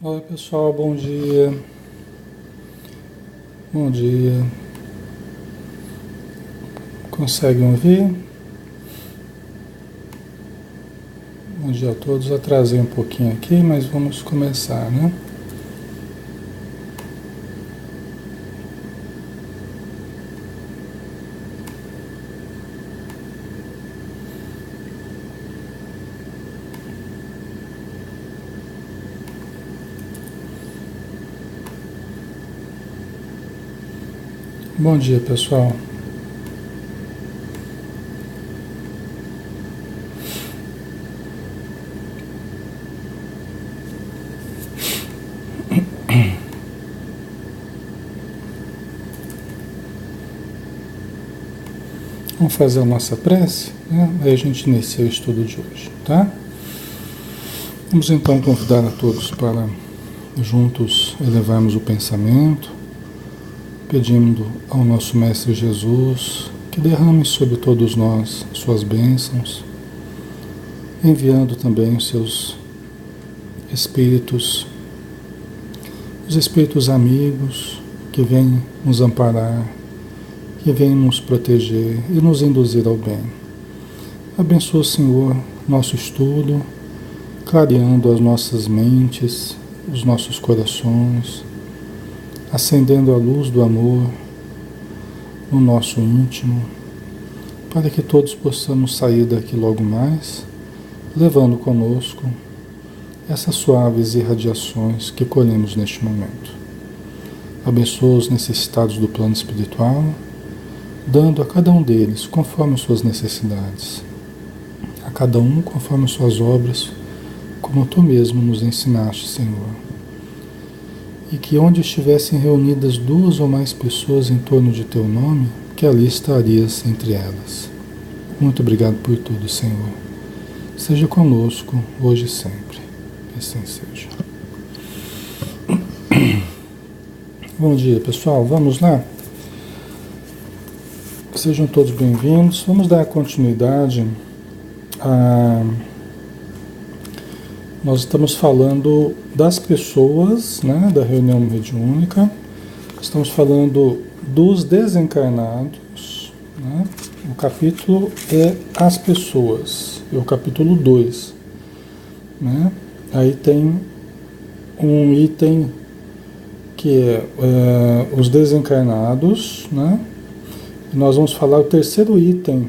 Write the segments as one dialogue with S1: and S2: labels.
S1: Oi pessoal, bom dia. Bom dia. Conseguem ouvir? Bom dia a todos. Atrasei um pouquinho aqui, mas vamos começar, né? Bom dia, pessoal. Vamos fazer a nossa prece, né? Aí a gente inicia o estudo de hoje, tá? Vamos então convidar a todos para juntos elevarmos o pensamento, pedindo ao nosso Mestre Jesus que derrame sobre todos nós suas bênçãos, enviando também os seus espíritos, os espíritos amigos que vêm nos amparar, que vêm nos proteger e nos induzir ao bem. Abençoa, Senhor, nosso estudo, clareando as nossas mentes, os nossos corações, acendendo a luz do amor no nosso íntimo, para que todos possamos sair daqui logo mais, levando conosco essas suaves irradiações que colhemos neste momento. Abençoa os necessitados do plano espiritual, dando a cada um deles conforme suas necessidades, a cada um conforme suas obras, como tu mesmo nos ensinaste, Senhor. E que onde estivessem reunidas duas ou mais pessoas em torno de teu nome, que ali estarias entre elas. Muito obrigado por tudo, Senhor. Seja conosco, hoje e sempre. Que assim seja. Bom dia, pessoal. Vamos lá? Sejam todos bem-vindos. Vamos dar continuidade a... Nós estamos falando das pessoas, né, da reunião mediúnica. Estamos falando dos desencarnados, né? O capítulo é as pessoas, é o capítulo 2, né? Aí tem um item que é os desencarnados, né? Nós vamos falar o terceiro item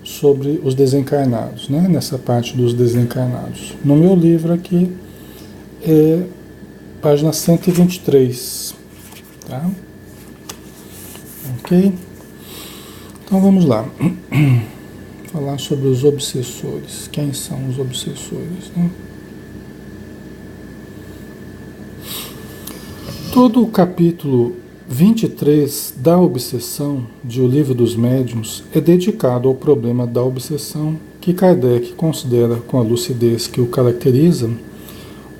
S1: sobre os desencarnados, né? Nessa parte dos desencarnados. No meu livro aqui é página 123, tá? Ok? Então vamos lá. Falar sobre os obsessores. Quem são os obsessores, né? Todo o capítulo 23 da obsessão de O Livro dos Médiuns é dedicado ao problema da obsessão que Kardec considera, com a lucidez que o caracteriza,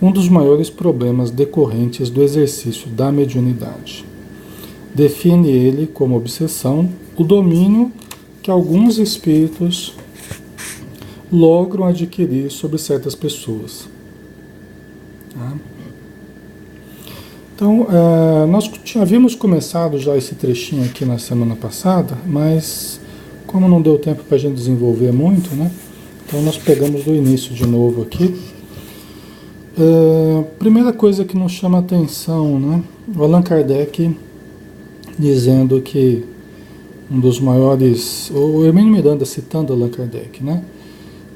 S1: um dos maiores problemas decorrentes do exercício da mediunidade. Define ele como obsessão o domínio que alguns espíritos logram adquirir sobre certas pessoas. Tá? Então, nós havíamos começado já esse trechinho aqui na semana passada, mas como não deu tempo para a gente desenvolver muito, né? Então nós pegamos do início de novo aqui. Primeira coisa que nos chama a atenção, né? O Allan Kardec dizendo que um dos maiores, o Hermínio Miranda citando Allan Kardec, né?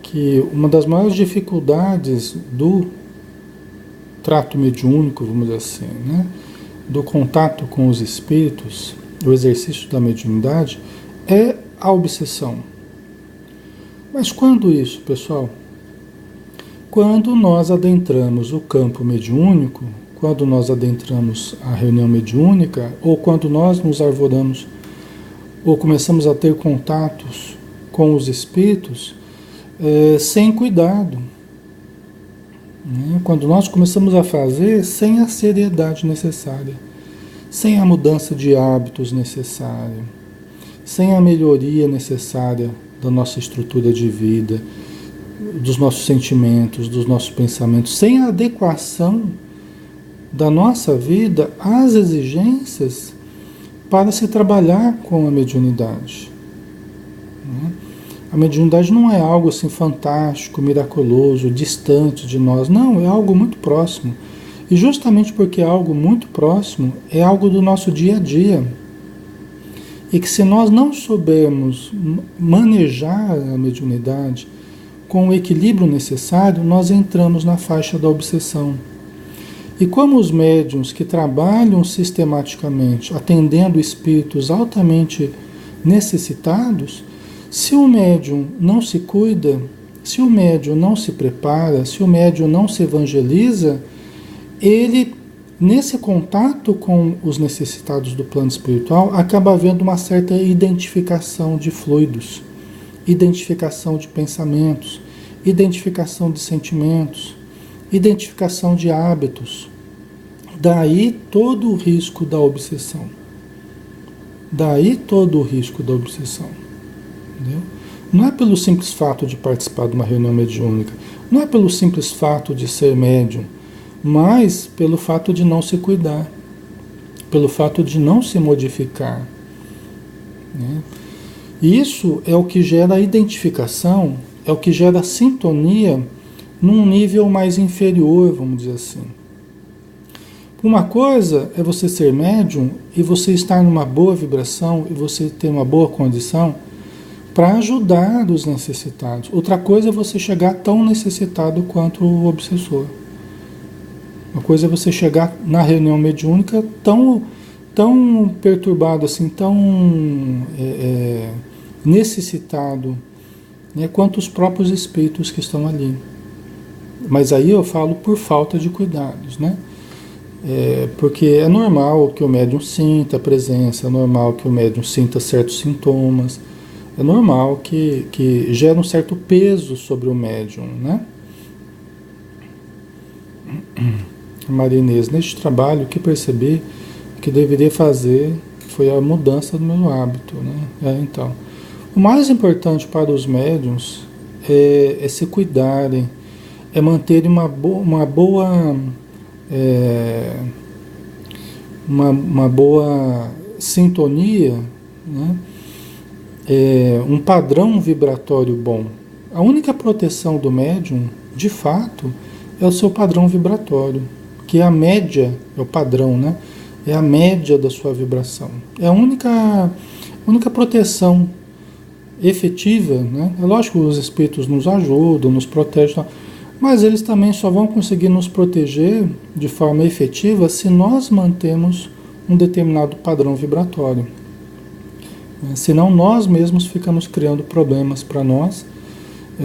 S1: Que uma das maiores dificuldades do trato mediúnico, vamos dizer assim, né? Do contato com os espíritos, do exercício da mediunidade, é a obsessão. Mas quando isso, pessoal? Quando nós adentramos o campo mediúnico, quando nós adentramos a reunião mediúnica, ou quando nós nos arvoramos, ou começamos a ter contatos com os espíritos, sem cuidado. Quando nós começamos a fazer sem a seriedade necessária, sem a mudança de hábitos necessária, sem a melhoria necessária da nossa estrutura de vida, dos nossos sentimentos, dos nossos pensamentos, sem a adequação da nossa vida às exigências para se trabalhar com a mediunidade. Né? A mediunidade não é algo assim fantástico, miraculoso, distante de nós. Não, é algo muito próximo. E justamente porque é algo muito próximo, é algo do nosso dia a dia. E que se nós não soubermos manejar a mediunidade com o equilíbrio necessário, nós entramos na faixa da obsessão. E como os médiuns que trabalham sistematicamente, atendendo espíritos altamente necessitados, se o médium não se cuida, se o médium não se prepara, se o médium não se evangeliza, ele, nesse contato com os necessitados do plano espiritual, acaba havendo uma certa identificação de fluidos, identificação de pensamentos, identificação de sentimentos, identificação de hábitos. Daí todo o risco da obsessão. Daí todo o risco da obsessão. Entendeu? Não é pelo simples fato de participar de uma reunião mediúnica, não é pelo simples fato de ser médium, mas pelo fato de não se cuidar, pelo fato de não se modificar. Né? Isso é o que gera identificação, é o que gera sintonia num nível mais inferior, vamos dizer assim. Uma coisa é você ser médium e você estar numa boa vibração e você ter uma boa condição para ajudar os necessitados. Outra coisa é você chegar tão necessitado quanto o obsessor. Uma coisa é você chegar na reunião mediúnica tão perturbado, assim, tão necessitado, né, quanto os próprios espíritos que estão ali. Mas aí eu falo por falta de cuidados, né? Porque é normal que o médium sinta a presença, é normal que o médium sinta certos sintomas, é normal que gera um certo peso sobre o médium, né? Maria Inês, neste trabalho, o que percebi que deveria fazer foi a mudança do meu hábito, né? Então, o mais importante para os médiuns é se cuidarem, é manterem uma boa sintonia, né? Um padrão vibratório bom. A única proteção do médium, de fato, é o seu padrão vibratório, que é a média, é o padrão, né? É a média da sua vibração. É a única proteção efetiva, né? É lógico que os espíritos nos ajudam, nos protegem, mas eles também só vão conseguir nos proteger de forma efetiva se nós mantemos um determinado padrão vibratório. Senão nós mesmos ficamos criando problemas para nós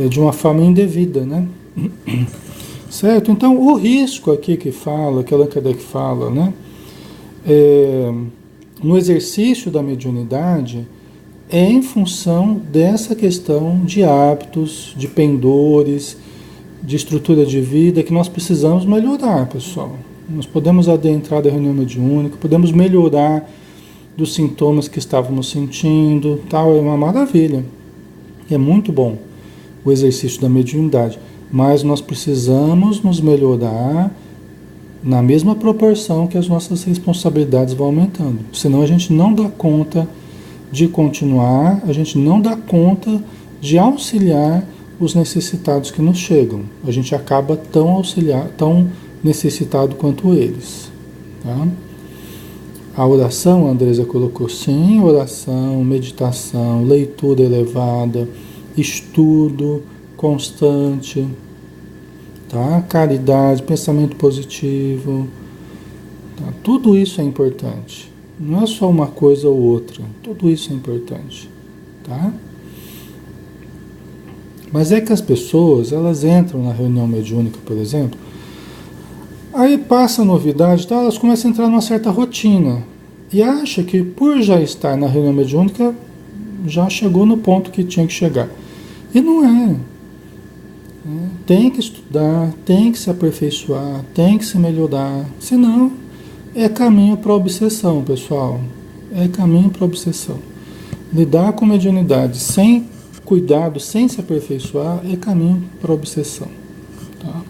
S1: de uma forma indevida, né? Certo? Então o risco aqui que Allan Kardec fala, né? No exercício da mediunidade é em função dessa questão de hábitos, de pendores, de estrutura de vida que nós precisamos melhorar, pessoal. Nós podemos adentrar da reunião mediúnica, podemos melhorar dos sintomas que estávamos sentindo, tal, é uma maravilha. É muito bom o exercício da mediunidade, mas nós precisamos nos melhorar na mesma proporção que as nossas responsabilidades vão aumentando. Senão a gente não dá conta de continuar, a gente não dá conta de auxiliar os necessitados que nos chegam. A gente acaba tão necessitado quanto eles. Tá? A oração, a Andresa colocou, sim, oração, meditação, leitura elevada, estudo constante, tá? Caridade, pensamento positivo, tá? Tudo isso é importante. Não é só uma coisa ou outra, tudo isso é importante, tá? Mas é que as pessoas, elas entram na reunião mediúnica, por exemplo, aí passa a novidade, tá? Elas começam a entrar numa certa rotina e acha que por já estar na reunião mediúnica já chegou no ponto que tinha que chegar. E não é. Tem que estudar, tem que se aperfeiçoar, tem que se melhorar, senão é caminho para a obsessão, pessoal. É caminho para a obsessão. Lidar com mediunidade sem cuidado sem se aperfeiçoar é caminho para a obsessão. Tá?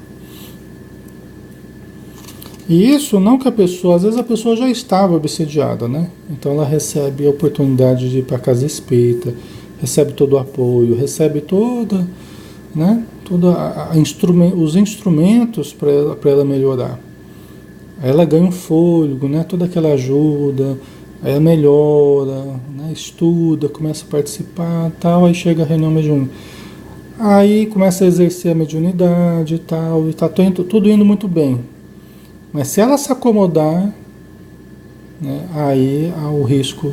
S1: E isso não que a pessoa, às vezes a pessoa já estava obsediada, né? Então ela recebe a oportunidade de ir para a casa espírita, recebe todo o apoio, recebe toda, né? Os instrumentos para ela melhorar. Aí ela ganha um fôlego, né? Toda aquela ajuda, aí ela melhora, né? Estuda, começa a participar, tal, aí chega a reunião mediúnica. Aí começa a exercer a mediunidade e tal, e tá tudo indo muito bem. Mas se ela se acomodar, né, aí o risco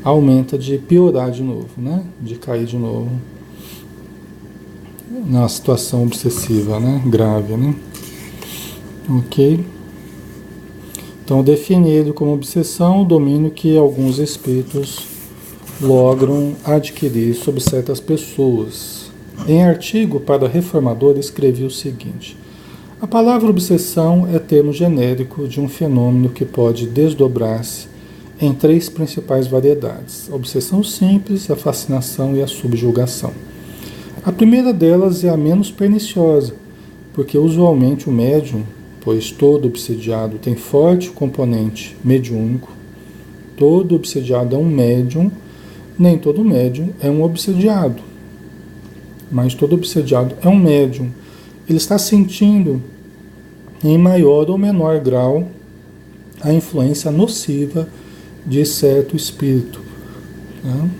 S1: aumenta de piorar de novo, né? De cair de novo na situação obsessiva, né? Grave, né? Ok? Então, definir ele como obsessão, o domínio que alguns espíritos logram adquirir sobre certas pessoas. Em artigo para Reformador, escrevi o seguinte: a palavra obsessão é termo genérico de um fenômeno que pode desdobrar-se em três principais variedades: a obsessão simples, a fascinação e a subjugação. A primeira delas é a menos perniciosa, porque usualmente o médium, pois todo obsediado tem forte componente mediúnico, todo obsediado é um médium, nem todo médium é um obsediado, mas todo obsediado é um médium. Ele está sentindo, em maior ou menor grau, a influência nociva de certo espírito. Né?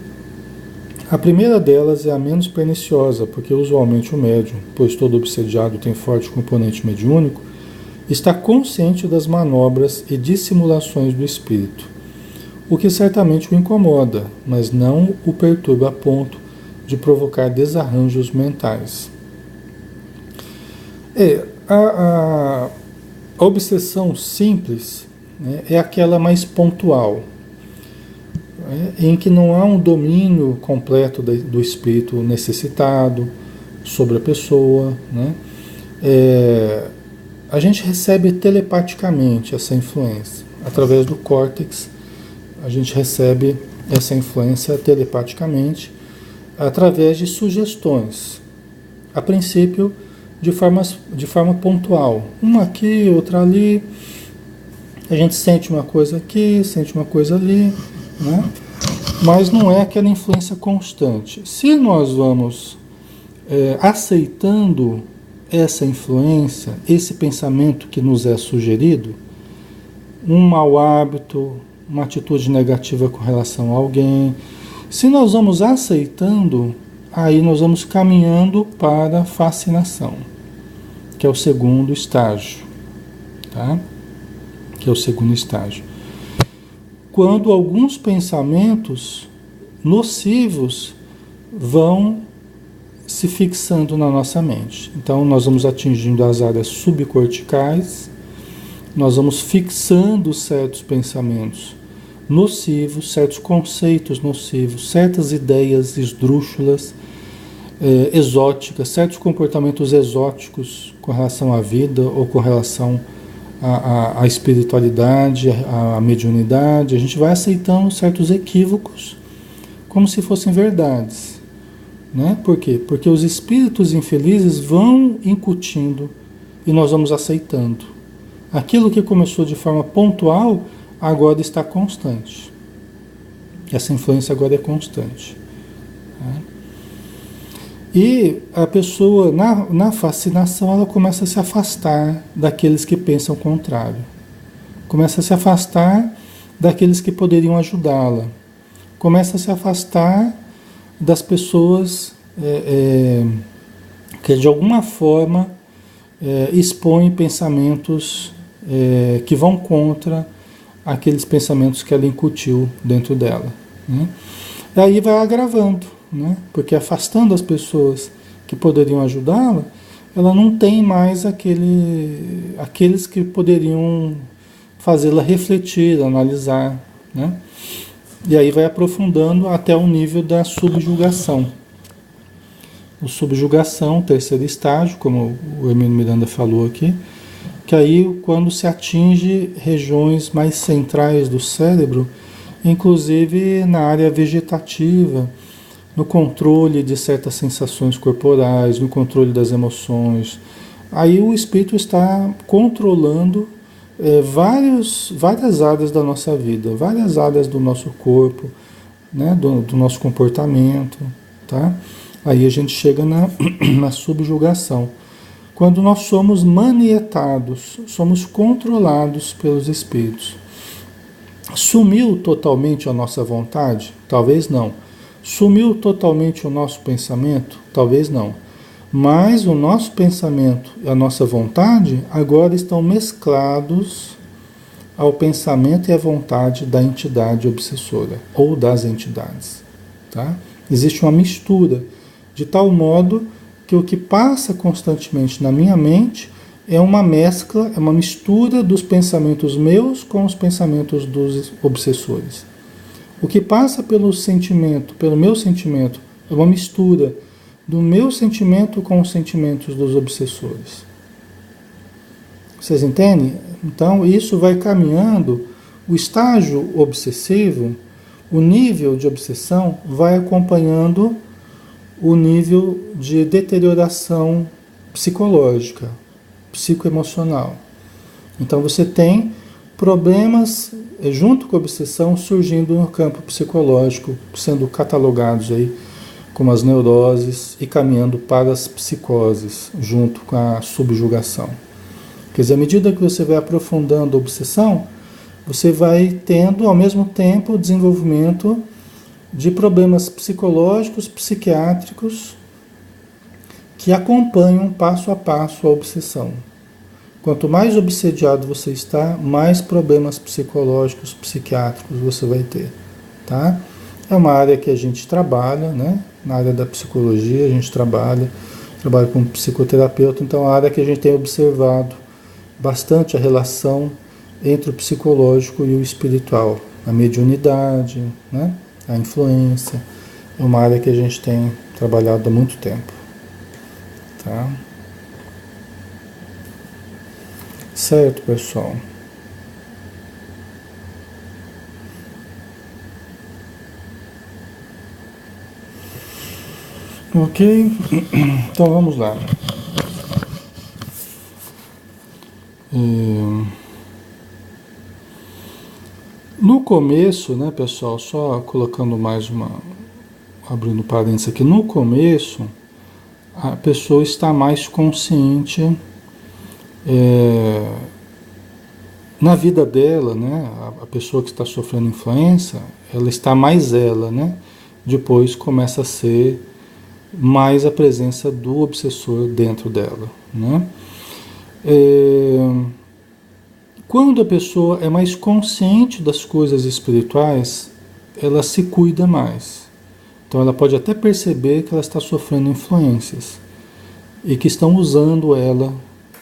S1: A primeira delas é a menos perniciosa, porque usualmente o médium, pois todo obsediado tem forte componente mediúnico, está consciente das manobras e dissimulações do espírito, o que certamente o incomoda, mas não o perturba a ponto de provocar desarranjos mentais. A obsessão simples, né, é aquela mais pontual, né, em que não há um domínio completo do espírito necessitado sobre a pessoa. Né? A gente recebe telepaticamente essa influência. Através do córtex, a gente recebe essa influência telepaticamente através de sugestões. A princípio, de forma pontual. Uma aqui, outra ali. A gente sente uma coisa aqui, sente uma coisa ali, né? Mas não é aquela influência constante. Se nós vamos aceitando essa influência, esse pensamento que nos é sugerido, um mau hábito, uma atitude negativa com relação a alguém, se nós vamos aceitando, aí nós vamos caminhando para a fascinação, que é o segundo estágio, tá? Que é o segundo estágio. Quando alguns pensamentos nocivos vão se fixando na nossa mente. Então, nós vamos atingindo as áreas subcorticais, nós vamos fixando certos pensamentos nocivos, certos conceitos nocivos, certas ideias esdrúxulas, exóticas, certos comportamentos exóticos com relação à vida ou com relação à espiritualidade, à mediunidade. A gente vai aceitando certos equívocos como se fossem verdades. Né? Por quê? Porque os espíritos infelizes vão incutindo e nós vamos aceitando. Aquilo que começou de forma pontual agora está constante. Essa influência agora é constante. Tá? E a pessoa, na fascinação, ela começa a se afastar daqueles que pensam o contrário. Começa a se afastar daqueles que poderiam ajudá-la. Começa a se afastar das pessoas que de alguma forma expõem pensamentos que vão contra aqueles pensamentos que ela incutiu dentro dela. Né? E aí vai agravando, né? Porque afastando as pessoas que poderiam ajudá-la, ela não tem mais aqueles que poderiam fazê-la refletir, analisar. Né? E aí vai aprofundando até o nível da subjugação. O subjugação, terceiro estágio, como o Hermínio Miranda falou aqui, que aí quando se atinge regiões mais centrais do cérebro, inclusive na área vegetativa, no controle de certas sensações corporais, no controle das emoções. Aí o espírito está controlando várias áreas da nossa vida, várias áreas do nosso corpo, né, do nosso comportamento, tá? Aí a gente chega na subjugação. Quando nós somos manietados, somos controlados pelos espíritos. Sumiu totalmente a nossa vontade? Talvez não. Sumiu totalmente o nosso pensamento? Talvez não. Mas o nosso pensamento e a nossa vontade agora estão mesclados ao pensamento e à vontade da entidade obsessora ou das entidades. Tá? Existe uma mistura, de tal modo que o que passa constantemente na minha mente é uma mescla, é uma mistura dos pensamentos meus com os pensamentos dos obsessores. O que passa pelo sentimento, pelo meu sentimento, é uma mistura do meu sentimento com os sentimentos dos obsessores. Vocês entendem? Então, isso vai caminhando, o estágio obsessivo, o nível de obsessão vai acompanhando o nível de deterioração psicológica, psicoemocional. Então, você tem problemas, junto com a obsessão, surgindo no campo psicológico, sendo catalogados aí como as neuroses e caminhando para as psicoses, junto com a subjugação. Quer dizer, à medida que você vai aprofundando a obsessão, você vai tendo, ao mesmo tempo, o desenvolvimento de problemas psicológicos, psiquiátricos, que acompanham passo a passo a obsessão. Quanto mais obsediado você está, mais problemas psicológicos, psiquiátricos você vai ter, tá? É uma área que a gente trabalha, né? Na área da psicologia a gente trabalha como psicoterapeuta, então é uma área que a gente tem observado bastante a relação entre o psicológico e o espiritual, a mediunidade, né? A influência, é uma área que a gente tem trabalhado há muito tempo, tá? Certo, pessoal? Ok? Então vamos lá. No começo, né, pessoal, só colocando abrindo parênteses aqui, no começo a pessoa está mais consciente na vida dela, né, a pessoa que está sofrendo influência, ela está mais ela, né, depois começa a ser mais a presença do obsessor dentro dela, né. Quando a pessoa é mais consciente das coisas espirituais, ela se cuida mais. Então ela pode até perceber que ela está sofrendo influências e que estão usando ela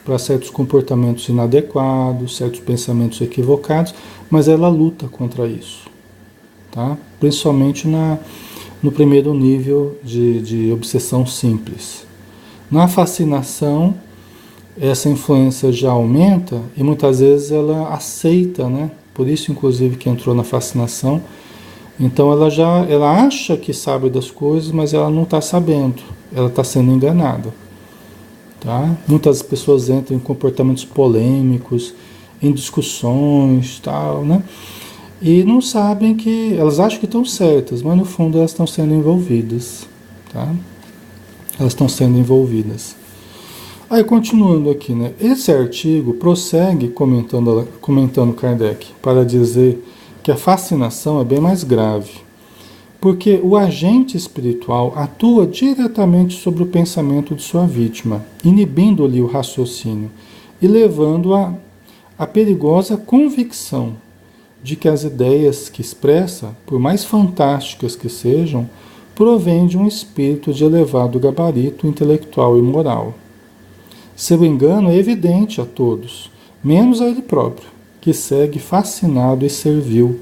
S1: para certos comportamentos inadequados, certos pensamentos equivocados, mas ela luta contra isso, tá? Principalmente no primeiro nível de obsessão simples. Na fascinação, essa influência já aumenta e muitas vezes ela aceita, né? Por isso, inclusive, que entrou na fascinação. Então ela acha que sabe das coisas, mas ela não está sabendo, ela está sendo enganada. Tá? Muitas pessoas entram em comportamentos polêmicos, em discussões, tal, né? E não sabem que elas acham que estão certas, mas no fundo elas estão sendo envolvidas, tá? Elas estão sendo envolvidas. Aí continuando aqui, né? Esse artigo prossegue comentando Kardec para dizer que a fascinação é bem mais grave, porque o agente espiritual atua diretamente sobre o pensamento de sua vítima, inibindo-lhe o raciocínio e levando-a à perigosa convicção de que as ideias que expressa, por mais fantásticas que sejam, provêm de um espírito de elevado gabarito intelectual e moral. Seu engano é evidente a todos, menos a ele próprio, que segue fascinado e servil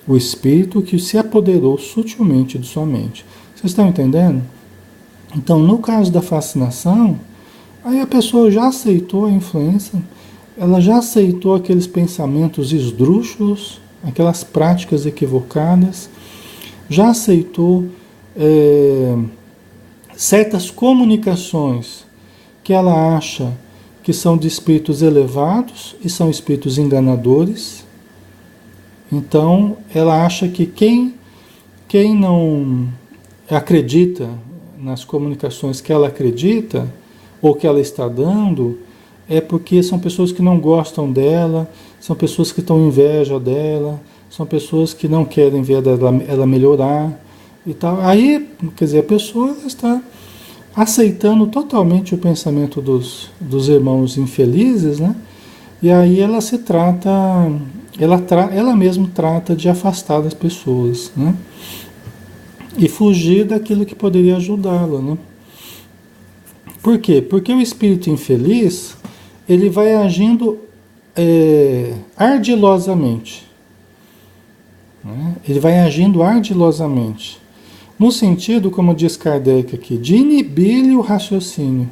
S1: o espírito que se apoderou sutilmente de sua mente. Vocês estão entendendo? Então, no caso da fascinação, aí a pessoa já aceitou a influência, ela já aceitou aqueles pensamentos esdrúxulos, aquelas práticas equivocadas, já aceitou é, certas comunicações que ela acha que são de espíritos elevados e são espíritos enganadores. Então, ela acha que quem não acredita nas comunicações que ela acredita ou que ela está dando é porque são pessoas que não gostam dela, são pessoas que estão inveja dela, são pessoas que não querem ver ela melhorar e tal. Aí, quer dizer, a pessoa está aceitando totalmente o pensamento dos irmãos infelizes, né? E aí ela se trata, ela mesma trata de afastar as pessoas, né? E fugir daquilo que poderia ajudá-la, né? Por quê? Porque o espírito infeliz, ele vai agindo ardilosamente, né? Ele vai agindo ardilosamente. No sentido, como diz Kardec aqui, de inibir-lhe o raciocínio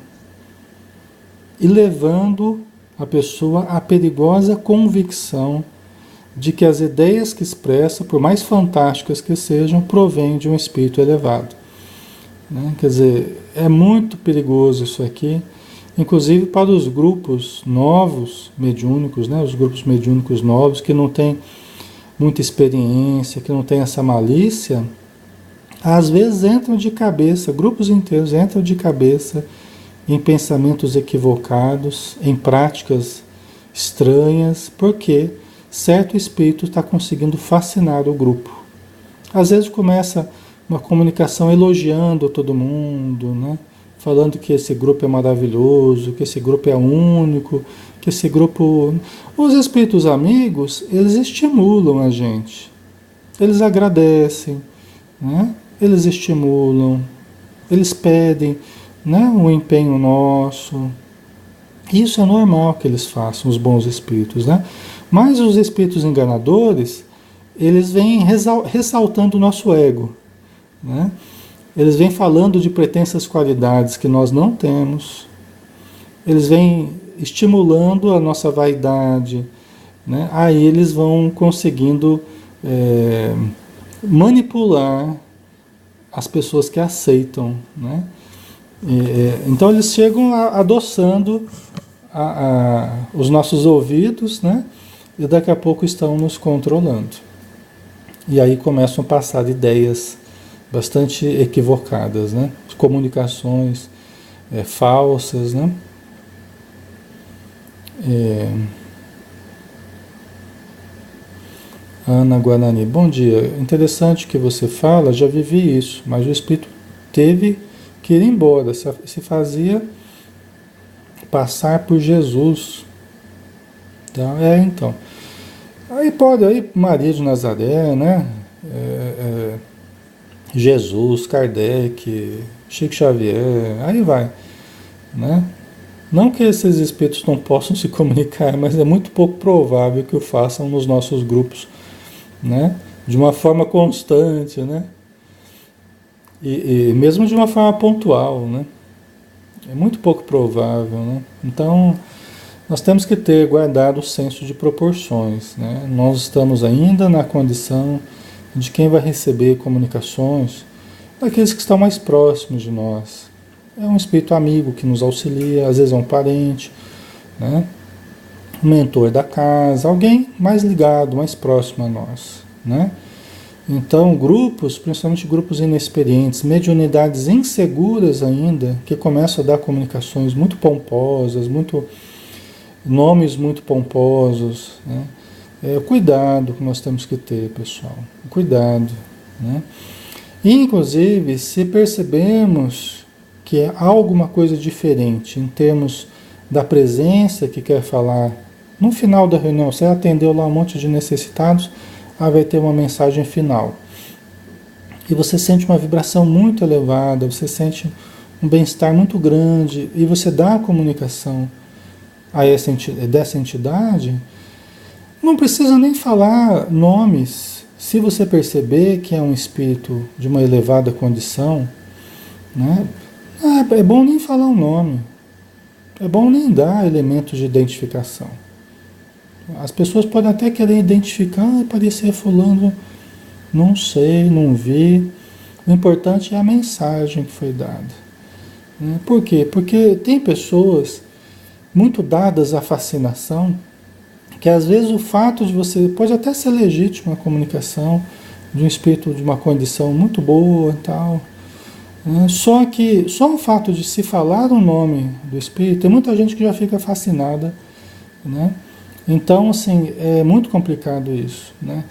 S1: e levando a pessoa à perigosa convicção de que as ideias que expressa, por mais fantásticas que sejam, provêm de um espírito elevado. Né? Quer dizer, é muito perigoso isso aqui, inclusive para os grupos novos, mediúnicos, né? Os grupos mediúnicos novos, que não têm muita experiência, que não têm essa malícia, às vezes entram de cabeça, grupos inteiros entram de cabeça em pensamentos equivocados, em práticas estranhas, porque certo espírito está conseguindo fascinar o grupo. Às vezes começa uma comunicação elogiando todo mundo, né? Falando que esse grupo é maravilhoso, que esse grupo é único, que esse grupo... Os espíritos amigos, eles estimulam a gente, eles agradecem, né? Eles estimulam, eles pedem, né, um empenho nosso. Isso é normal que eles façam, os bons espíritos, né? Mas os espíritos enganadores, eles vêm ressaltando o nosso ego, né? Eles vêm falando de pretensas qualidades que nós não temos. Eles vêm estimulando a nossa vaidade, né? Aí eles vão conseguindo manipular as pessoas que aceitam, né? Então eles chegam adoçando os nossos ouvidos, né? E daqui a pouco estão nos controlando. E aí começam a passar ideias bastante equivocadas, né? Comunicações falsas, né? Ana Guarani, bom dia. Interessante que você fala, já vivi isso, mas o espírito teve que ir embora, se fazia passar por Jesus. Tá? Então. Aí Maria de Nazaré, né? Jesus, Kardec, Chico Xavier, aí vai, né? Não que esses espíritos não possam se comunicar, mas é muito pouco provável que o façam nos nossos grupos, né? De uma forma constante, né? E mesmo de uma forma pontual, né? É muito pouco provável, né? Então, nós temos que ter guardado o senso de proporções, né? Nós estamos ainda na condição de quem vai receber comunicações daqueles que estão mais próximos de nós. É um espírito amigo que nos auxilia, às vezes é um parente, né? Um mentor da casa, alguém mais ligado, mais próximo a nós, né? Então, grupos, principalmente grupos inexperientes, mediunidades inseguras ainda, que começam a dar comunicações muito pomposas, nomes muito pomposos, né? Cuidado que nós temos que ter, pessoal. Cuidado, né? E, inclusive, se percebemos que há alguma coisa diferente em termos da presença que quer falar, no final da reunião, você atendeu lá um monte de necessitados, vai ter uma mensagem final. E você sente uma vibração muito elevada, você sente um bem-estar muito grande, e você dá a comunicação dessa entidade, não precisa nem falar nomes. Se você perceber que é um espírito de uma elevada condição, né? É bom nem falar o nome. É bom nem dar elementos de identificação. As pessoas podem até querer identificar, parecer fulano, não sei, não vi. O importante é a mensagem que foi dada. Né? Por quê? Porque tem pessoas muito dadas à fascinação, que às vezes o fato de você, pode até ser legítima a comunicação, de um espírito de uma condição muito boa e tal, né? Só que, só o fato de se falar o nome do espírito, tem muita gente que já fica fascinada, né? Então, assim, é muito complicado isso, né?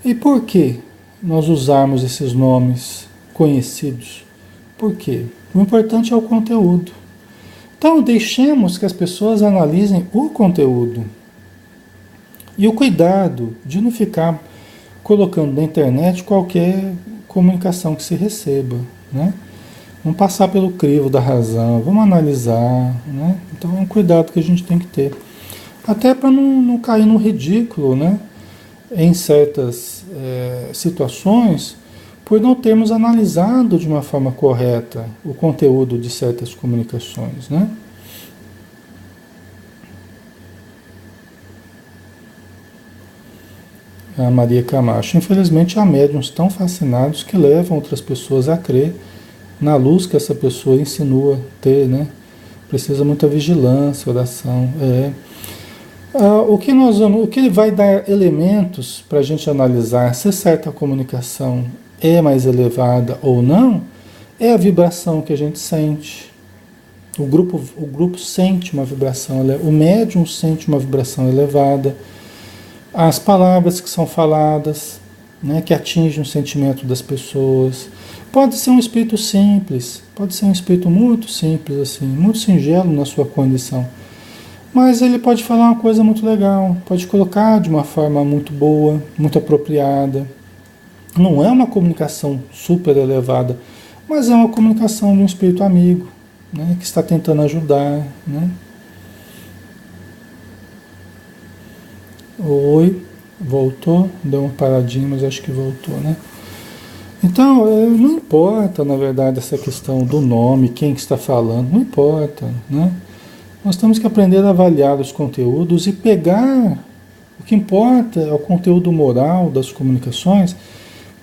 S1: E por que nós usarmos esses nomes conhecidos? Por quê? O importante é o conteúdo. Então, deixemos que as pessoas analisem o conteúdo. E o cuidado de não ficar colocando na internet qualquer comunicação que se receba, né? Vamos passar pelo crivo da razão, vamos analisar, né? Então é um cuidado que a gente tem que ter. Até para não cair no ridículo, né? Em certas situações, por não termos analisado de uma forma correta o conteúdo de certas comunicações, né? A Maria Camacho. Infelizmente, há médiuns tão fascinados que levam outras pessoas a crer na luz que essa pessoa insinua ter, né? Precisa muita vigilância, oração. O que vai dar elementos para a gente analisar se certa comunicação é mais elevada ou não, é a vibração que a gente sente. O grupo sente uma vibração, o médium sente uma vibração elevada. As palavras que são faladas, né, que atingem o sentimento das pessoas. Pode ser um espírito simples, pode ser um espírito muito simples, assim, muito singelo na sua condição. Mas ele pode falar uma coisa muito legal, pode colocar de uma forma muito boa, muito apropriada. Não é uma comunicação super elevada, mas é uma comunicação de um espírito amigo, né, que está tentando ajudar, né? Oi, voltou, deu uma paradinha, mas acho que voltou, né? Então, não importa, na verdade, essa questão do nome, quem que está falando, não importa, né? Nós temos que aprender a avaliar os conteúdos e pegar, o que importa é o conteúdo moral das comunicações,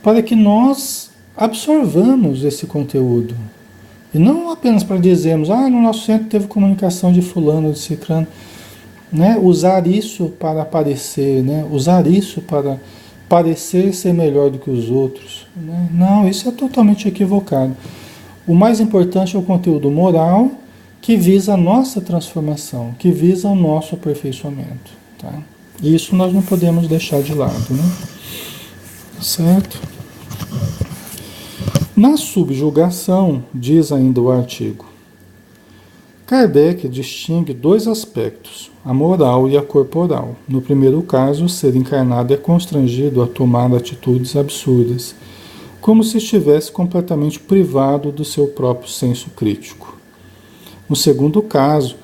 S1: para que nós absorvamos esse conteúdo. E não apenas para dizermos, no nosso centro teve comunicação de fulano, de ciclano, né? Usar isso para aparecer, né? Usar isso para parecer ser melhor do que os outros, né? Não, isso é totalmente equivocado. O mais importante é o conteúdo moral que visa a nossa transformação, que visa o nosso aperfeiçoamento, tá? E isso nós não podemos deixar de lado, né? Certo? Na subjugação, diz ainda o artigo, Kardec distingue dois aspectos, a moral e a corporal. No primeiro caso, o ser encarnado é constrangido a tomar atitudes absurdas, como se estivesse completamente privado do seu próprio senso crítico. No segundo caso,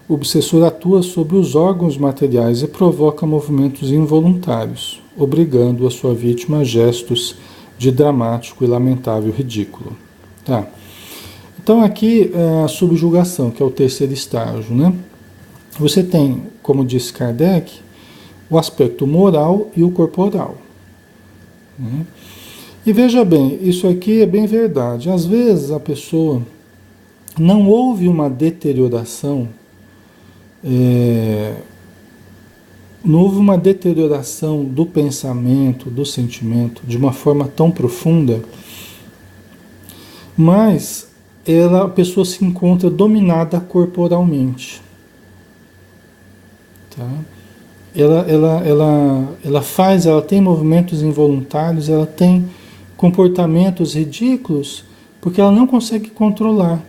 S1: o obsessor atua sobre os órgãos materiais e provoca movimentos involuntários, obrigando a sua vítima a gestos de dramático e lamentável ridículo. Tá. Então aqui é a subjugação, que é o terceiro estágio, né? Você tem, como disse Kardec, o aspecto moral e o corporal, né? E veja bem, isso aqui é bem verdade. Às vezes a pessoa não houve uma deterioração, não houve uma deterioração do pensamento, do sentimento, de uma forma tão profunda, mas a pessoa se encontra dominada corporalmente. Tá? Ela tem movimentos involuntários, ela tem comportamentos ridículos, porque ela não consegue controlar.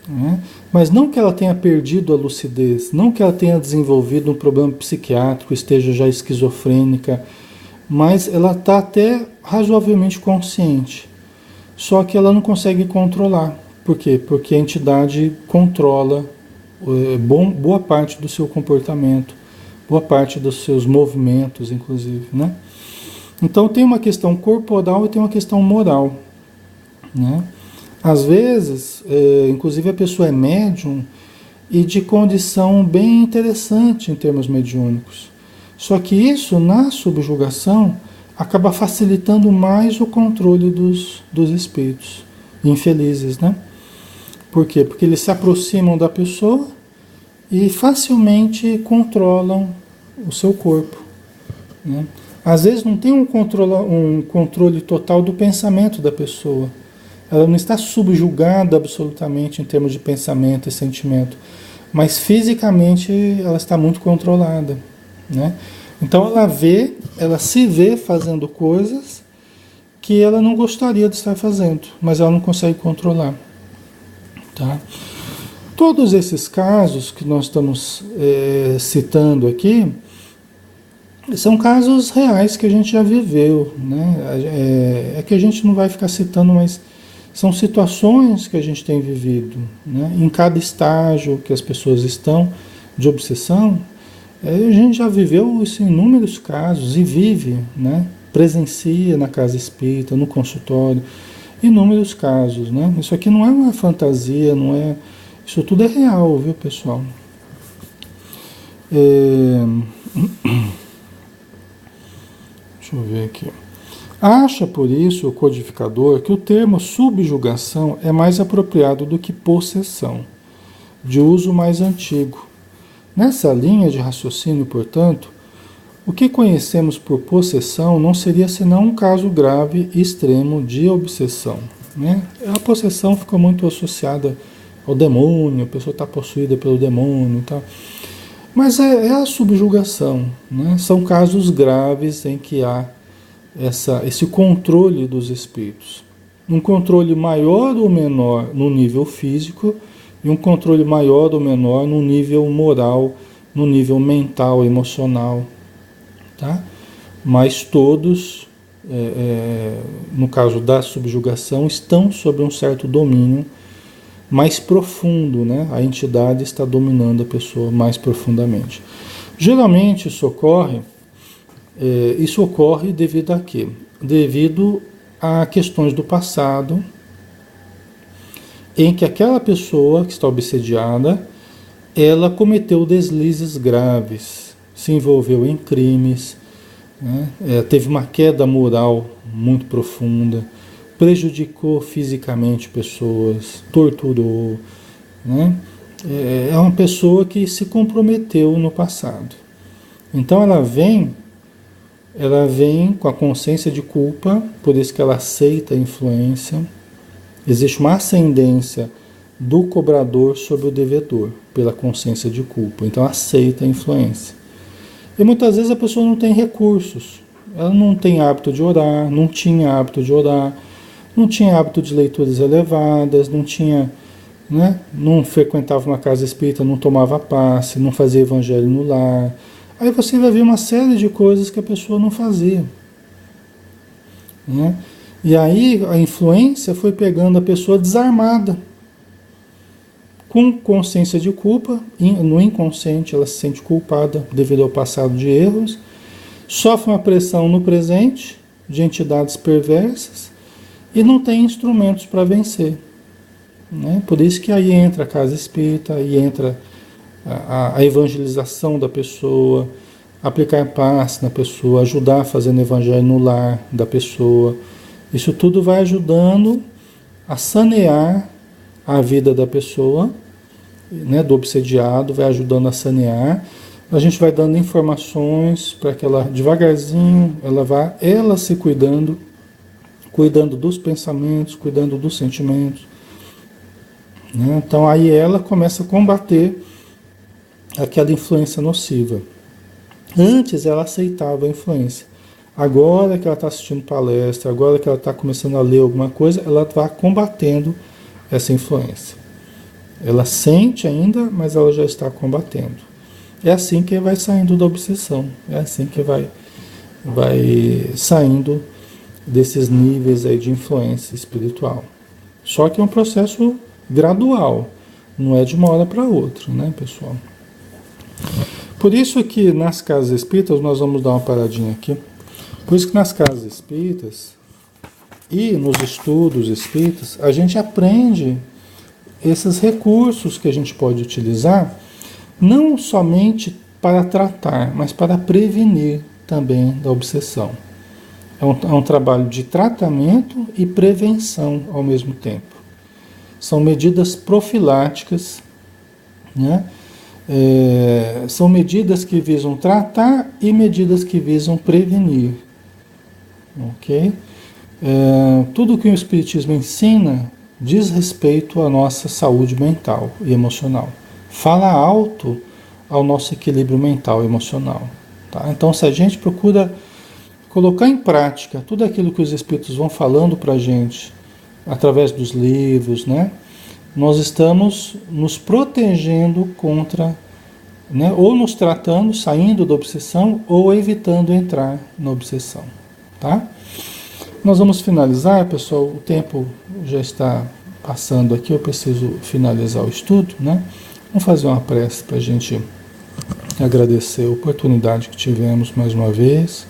S1: Né? Mas não que ela tenha perdido a lucidez, não que ela tenha desenvolvido um problema psiquiátrico, esteja já esquizofrênica, mas ela está até razoavelmente consciente. Só que ela não consegue controlar. Por quê? Porque a entidade controla boa parte do seu comportamento, boa parte dos seus movimentos, inclusive, né? Então tem uma questão corporal e tem uma questão moral, né? Às vezes, inclusive a pessoa é médium e de condição bem interessante em termos mediúnicos. Só que isso, na subjugação, acaba facilitando mais o controle dos espíritos infelizes, né? Por quê? Porque eles se aproximam da pessoa e facilmente controlam o seu corpo, né? Às vezes não tem um controle total do pensamento da pessoa. Ela não está subjugada absolutamente em termos de pensamento e sentimento, mas fisicamente ela está muito controlada, né? Então ela se vê fazendo coisas que ela não gostaria de estar fazendo, mas ela não consegue controlar, tá? Todos esses casos que nós estamos citando aqui são casos reais que a gente já viveu, né? É que a gente não vai ficar citando, mas são situações que a gente tem vivido, né? Em cada estágio que as pessoas estão de obsessão, a gente já viveu isso em inúmeros casos e vive, né? Presencia na casa espírita, no consultório, inúmeros casos, né? Isso aqui não é uma fantasia, não é... Isso tudo é real, viu, pessoal? Deixa eu ver aqui. Acha, por isso, o codificador que o termo subjugação é mais apropriado do que possessão, de uso mais antigo. Nessa linha de raciocínio, portanto, o que conhecemos por possessão não seria senão um caso grave e extremo de obsessão, né? A possessão ficou muito associada ao demônio, a pessoa está possuída pelo demônio e tal. Mas é a subjugação, né? São casos graves em que há esse controle dos espíritos. Um controle maior ou menor no nível físico e um controle maior ou menor no nível moral, no nível mental, emocional. Tá? Mas todos, no caso da subjugação, estão sob um certo domínio mais profundo, né? A entidade está dominando a pessoa mais profundamente. Geralmente isso ocorre devido a quê? Devido a questões do passado em que aquela pessoa que está obsediada, ela cometeu deslizes graves, se envolveu em crimes, né? Teve uma queda moral muito profunda, prejudicou fisicamente pessoas, torturou, né? É uma pessoa que se comprometeu no passado. Então ela vem com a consciência de culpa, por isso que ela aceita a influência. Existe uma ascendência do cobrador sobre o devedor, pela consciência de culpa. Então aceita a influência. E muitas vezes a pessoa não tem recursos. Ela não tem hábito de orar, não tinha hábito de orar, não tinha hábito de leituras elevadas, não tinha, né, não frequentava uma casa espírita, não tomava passe, não fazia evangelho no lar. Aí você vai ver uma série de coisas que a pessoa não fazia, né? E aí a influência foi pegando a pessoa desarmada, com consciência de culpa, no inconsciente ela se sente culpada devido ao passado de erros, sofre uma pressão no presente de entidades perversas e não tem instrumentos para vencer, né? Por isso que aí entra a casa espírita, aí entra a evangelização da pessoa, aplicar passe na pessoa, ajudar fazendo evangelho no lar da pessoa. Isso tudo vai ajudando a sanear a vida da pessoa, né, do obsediado, vai ajudando a sanear. A gente vai dando informações para que ela, devagarzinho, ela se cuidando dos pensamentos, cuidando dos sentimentos, né? Então aí ela começa a combater aquela influência nociva. Antes ela aceitava a influência. Agora que ela está assistindo palestra, agora que ela está começando a ler alguma coisa, ela está combatendo essa influência. Ela sente ainda, mas ela já está combatendo. É assim que vai saindo da obsessão. É assim que vai saindo desses níveis aí de influência espiritual. Só que é um processo gradual. Não é de uma hora para outra, né, pessoal? Por isso que nas casas espíritas, nós vamos dar uma paradinha aqui. Por isso que nas casas espíritas e nos estudos espíritas, a gente aprende esses recursos que a gente pode utilizar, não somente para tratar, mas para prevenir também da obsessão. É um trabalho de tratamento e prevenção ao mesmo tempo. São medidas profiláticas, né? São medidas que visam tratar e medidas que visam prevenir. Ok? Tudo que o Espiritismo ensina diz respeito à nossa saúde mental e emocional. Fala alto ao nosso equilíbrio mental e emocional. Tá? Então, se a gente procura colocar em prática tudo aquilo que os Espíritos vão falando para a gente, através dos livros, né? Nós estamos nos protegendo contra, né? Ou nos tratando, saindo da obsessão, ou evitando entrar na obsessão. Tá? Nós vamos finalizar, pessoal, o tempo já está passando aqui, eu preciso finalizar o estudo, né? Vamos fazer uma prece para a gente agradecer a oportunidade que tivemos mais uma vez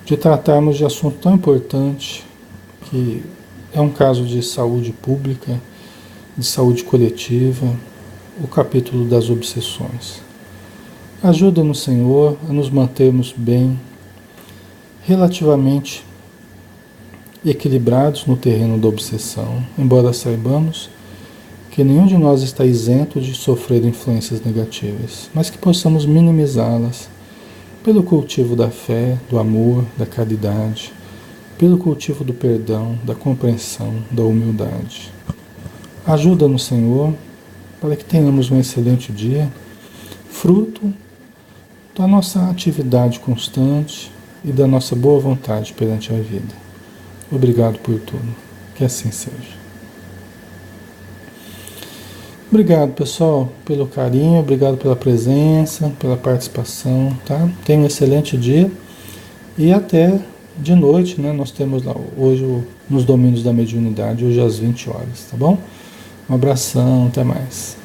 S1: de tratarmos de assunto tão importante, que é um caso de saúde pública, de saúde coletiva, o capítulo das obsessões. Ajuda-nos, Senhor, a nos mantermos bem, relativamente equilibrados no terreno da obsessão, embora saibamos que nenhum de nós está isento de sofrer influências negativas, mas que possamos minimizá-las pelo cultivo da fé, do amor, da caridade, pelo cultivo do perdão, da compreensão, da humildade. Ajuda-nos, Senhor, para que tenhamos um excelente dia, fruto da nossa atividade constante e da nossa boa vontade perante a vida. Obrigado por tudo. Que assim seja. Obrigado, pessoal, pelo carinho, obrigado pela presença, pela participação, tá? Tenha um excelente dia e até de noite, né? Nós temos lá hoje nos domínios da mediunidade, hoje às 20 horas, tá bom? Um abração, até mais.